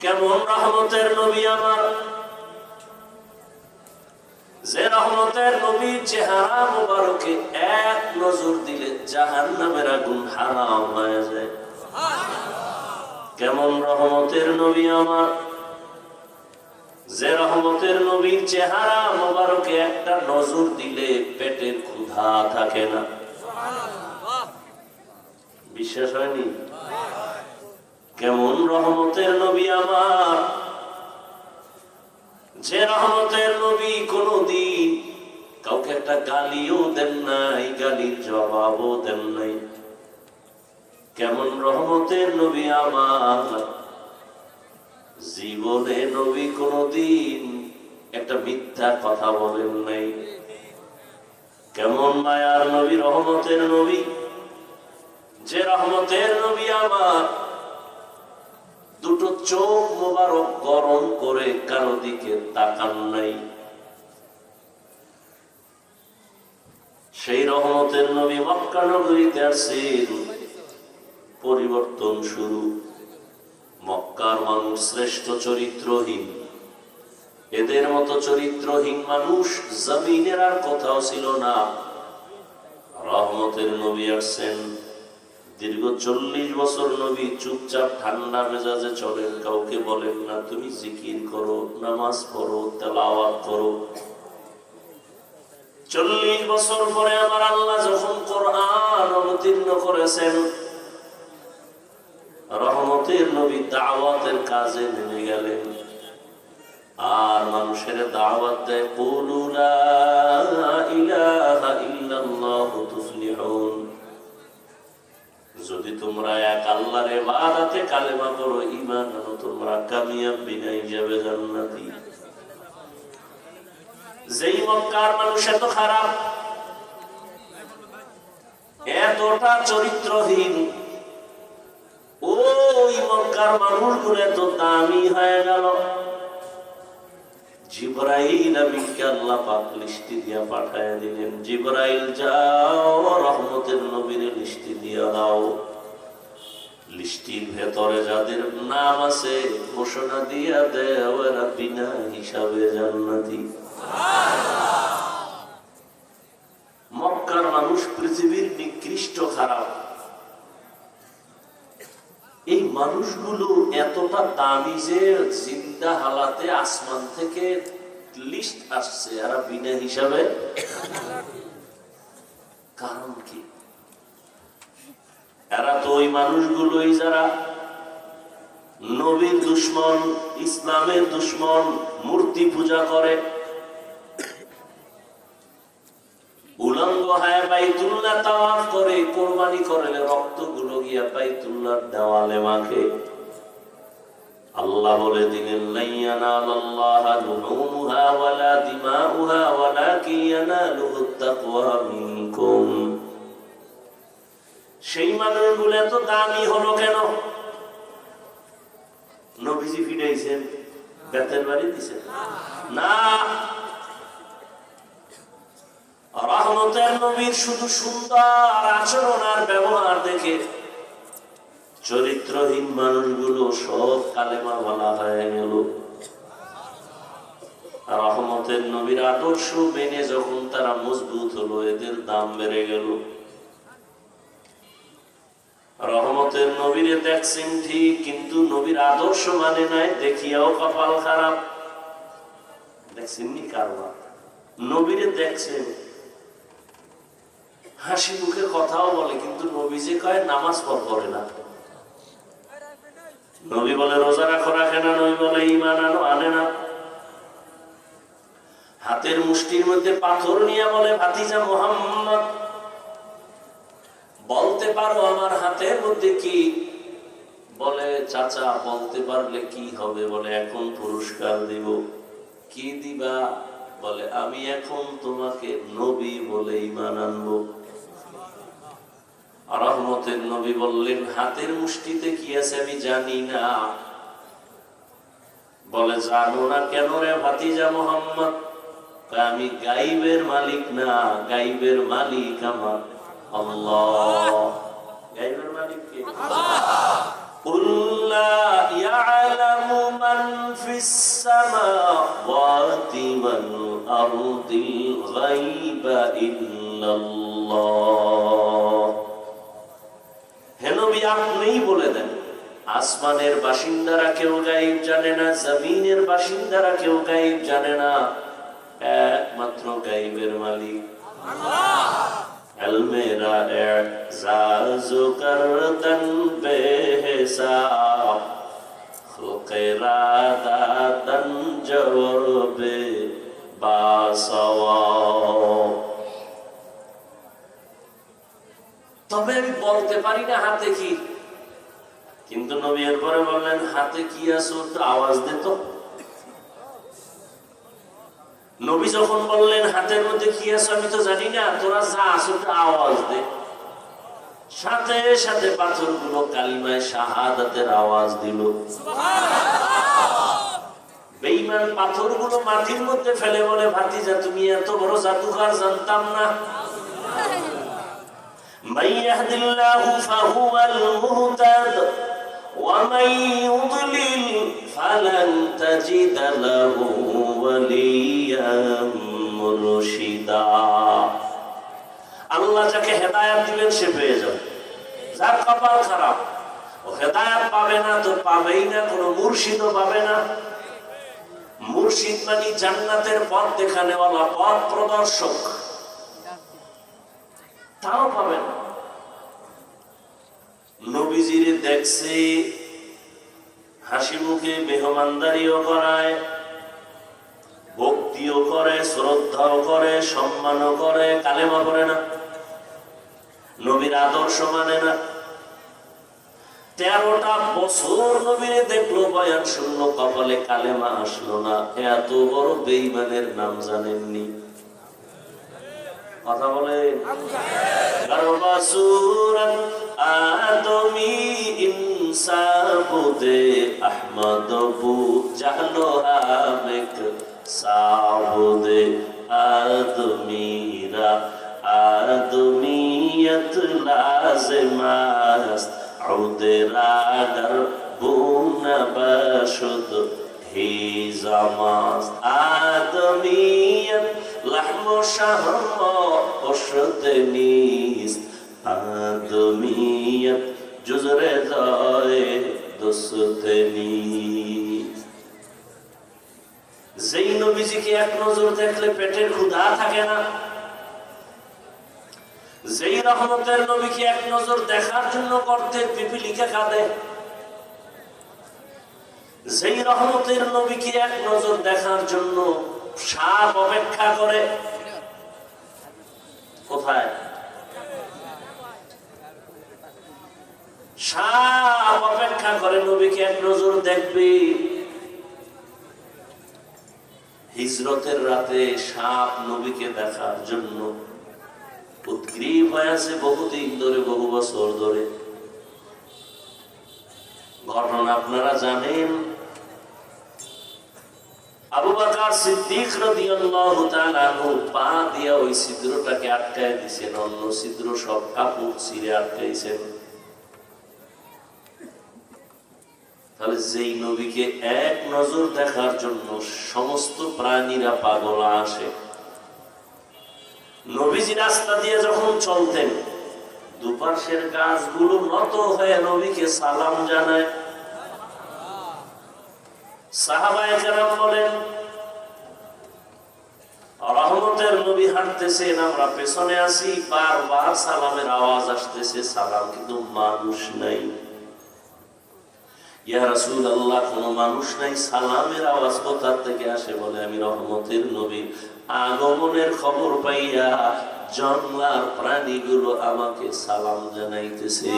কেমন রহমতের নবী আমার, যে রহমতের নবীর চেহারা মুবারকে এক নজর দিলে জাহান্নামের আগুন হারাম হয়ে যায়। কেমন রহমতের নবী আমার, যে রহমতের নবীর চেহারা মুবারকে একটা নজর দিলে পেটের ক্ষুধা থাকে না। বিশ্বাস হয়নি? কেমন রহমতের নবী আমার, যে রহমতের নবী কোনদিন কাউকে একটা গালিও দেন নাই, গালির জবাবও দেন নাই। কেমন রহমতের নবী আমার, জীবনে নবী কোনদিন একটা মিথ্যা কথা বলেন নাই। কেমন মায়ার নবী, রহমতের নবী, যে রহমতের নবী আমার দুটো চোখ মোবারক গরম করে কারো দিকে তাকান নাই। সেই রহমতের নবী মক্কা নগরীতে আসেন, পরিবর্তন শুরু। মক্কার মানুষ শ্রেষ্ঠ চরিত্রহীন, এদের মতো চরিত্রহীন মানুষ জমিনের আর কোথাও ছিল না। রহমতের নবী আসছেন, দীর্ঘ 40 বছর নবী চুপচাপ ঠান্ডা মেজাজে চলেন, কাউকে বলেন না তুমি জিকির করো, নামাজ পড়ো, তেলাওয়াত করো। 40 বছর পরে আমার আল্লাহ যখন কোরআন অবতীর্ণ করেছেন, রহমতের নবী দাওয়াতের কাজে নেমে গেলেন। আর মানুষের দাওয়াত দেয়, কুলু লা ইলাহা ইল্লাল্লাহু তুফলিহুন, যদি তোমরা এক আল্লাহর ইবাদতে কালেমা পড়ো, ঈমান আনো, তোমরা কামিয়াব বিনাই যাবে জান্নাতি। যেই মক্কার মানুষ এত খারাপ, এতটা চরিত্রহীন, ওই মক্কার মানুষগুলো এত দামি হয়ে গেল। জিবরাইল আমিনকে আল্লাহ পাক লিস্টি দিয়া পাঠায় দিলেন, জিবরাইল যাও রহমতের নবীর লিস্টি দিয়া দাও। লিস্টির ভেতরে যাদের নাম আছে ঘোষণা দিয়া দেও, এরা বিনা হিসাবে জান্নাতি। মক্কার মানুষ পৃথিবীর নিকৃষ্ট খারাপ, এই মানুষগুলো এতটা দামি যে জিন্দা হালাতে আসমান থেকে লিস্ট আসছে, এরা বিনা হিসাবে। কারণ কি? এরা তো ওই মানুষগুলোই যারা নবীর দুশ্মন, ইসলামের দুশ্মন, মূর্তি পূজা করে, উলঙ্গ হয় বাইতুল্লাহ তাওয়াফ করে, কোরবানি করলে রক্তগুলো গিয়া বাইতুল্লাহর দেওয়ালে মাখে। আল্লাহ বলে দিলেন, লা ইয়ানালাল্লাহা লুহুমুহা ওয়ালা দিমাউহা ওয়ালাকিন ইয়ানালুহুত তাকওয়া মিনকুম। সেই মানুষগুলো এত দামি হলো কেন? নবীজি ফিরাইছেন, বেতের বাড়ি দিছেন না। রহমতের নবীর শুধু সুন্দর আচরণ আর ব্যবহার দেখে চরিত্রহীন মানুষগুলো সব কালেমা বলা হয়ে গেল। রহমতের নবীর আদর্শ মেনে যখন তারা মজবুত হলো, এদের দাম বেড়ে গেল। রহমতের নবীরে দেখছেন ঠিক, কিন্তু নবীর আদর্শ মানে নাই, দেখিয়াও কপাল খারাপ। দেখছেন নি কারবার? নবীরে দেখছেন, হাসি মুখে কথাও বলে, কিন্তু নবী যে কয় নামাজ পড়ে না। নবী বলে রোজা রাখো, রাখে না। নবী বলে ঈমান আনো, আনে না। হাতের মুষ্টির মধ্যে পাথর নিয়ে বলে, ভাতিজা মুহাম্মদ বলতে পারো আমার হাতের মধ্যে কি? বলে চাচা বলতে পারলে কি হবে? বলে এখন পুরস্কার দিব। কি দিবা? বলে আমি এখন তোমাকে নবী বলে ঈমান আনবো। রহমতের নবী বললেন, হাতের মুষ্টিতে কি আছে আমি জানি না। বলে জানো না কেন রে ভাতিজা মুহাম্মদ? আমি গাইবের মালিক না, গাইবের মালিক আমার আল্লাহ। গাইবের মালিক কে? قل لا يعلم من في السماوات والأرض الغيب إلا الله। হে নবী, আপনিই বলে দেন, আসমানের বাসিন্দারা কেউ গায়েব জানে না, জমিনের বাসিন্দারা কেউ গায়েব জানে না, একমাত্র গায়েবের মালিক আল্লাহ। মেরা এজাজু করতন বেহিসাব, খুকেরা দাতন জওরবে বাসওয়াব। তবে আমি বলতে পারি না হাতে কি, কিন্তু নবী এরপরে বললেন, হাতে কি আছে একটু আওয়াজ দে তো। নবী যখন বললেন হাতের মধ্যে কি আছে আমি তো জানি না, তোরা যা আছে একটু আওয়াজ দে, সাথে সাথে পাথরগুলো কালিমায়ে শাহাদাতের আওয়াজ দিল। বেঈমান পাথরগুলো মাটির মধ্যে ফেলে বলে, ভাতিজা তুমি এত বড় জাদুকর, জানতাম না। মান ইয়াহদিল্লাহু ফাহুয়াল মুহতাদ ওয়া মান ইউদ্লিল ফালান তাজিদা লাহু ওয়ালিয়াম মুরশিদা। আল্লাহ যাকে হেদায়েত দিবেন সে পেয়ে যাবে, যার কপাল খারাপ ও হেদায়েত পাবে না তো পাবেই না, কোনো মুর্শিদও পাবে না। মুর্শিদ মানে জান্নাতের পথ দেখানেওয়ালা, পথ প্রদর্শক, তাও পাবে না। নবীজিরে দেখছে, হাসি মুখে মেহমানদারিও করায়, ভক্তিও করে, শ্রদ্ধাও করে, সম্মানও করে, কালেমা পড়ে না, নবীর আদর্শ মানে না। 13টা বছর নবীরে দেখলো, বয়ান শুনলো, কপালে কালেমা আসলো না। এত বড় বেঈমানের নাম জানেননি? কথা বলেন। গর্বাসুরাত আদমি ইনসাবুদে আহমদ বু জাহলো হামেক সাবুদে আদমিরা আদমিয়ত লাজমাস আউদেরাগর বুনবাশুদ হি জামাস আদমিয়ত লাহমু শাহম ওশদনিস আদমিয়ত জুজরে যায় দোস্তনি। যেই নবীজিকে এক নজর দেখলে পেটের ক্ষুধা থাকে না, যেই রহমতের নবীকে এক নজর দেখার জন্য গর্তের পিপিলিকা কাঁদে, যেই রহমতের নবীকে এক নজর দেখার জন্য সাপ অপেক্ষা করে, কোথায় সাপ অপেক্ষা করে নবীকে এক নজর দেখবে। হিজরতের রাতে সাপ নবীকে দেখার জন্য উদ্গ্রীব হয়ে আছে বহুদিন ধরে, বহু বছর ধরে। ঘটনা আপনারা জানেন, আবু বকর সিদ্দিক রাদিয়াল্লাহু তাআলা আনহু পা দিয়া ওই ছিদ্রটাকে আটকায় দিয়েছেন, অন্য ছিদ্র সব কাপড় ছিঁড়ে আটকাইছেন। তাহলে যেই নবীকে এক নজর দেখার জন্য সমস্ত প্রাণীরা পাগল আসে। নবীজি রাস্তা দিয়ে যখন চলতেন, দুপাশের গাছগুলো নত হয়ে নবীকে সালাম জানায়। সাহাবায়ে কেরাম বলেন, রহমতের নবী হাঁটতেছেন, আমরা পেছনে আছি, বারবার সালামের আওয়াজ আসতেছে, সালাম কিন্তু মানুষ নাই। ইয়া রাসূলুল্লাহ, কোন মানুষ নাই, সালামের আওয়াজ কোথা থেকে আসে? বলে, আমি রহমতের নবী আগমনের খবর পাইয়া জঙ্গলার প্রাণীগুলো আমাকে সালাম জানাইতেছে।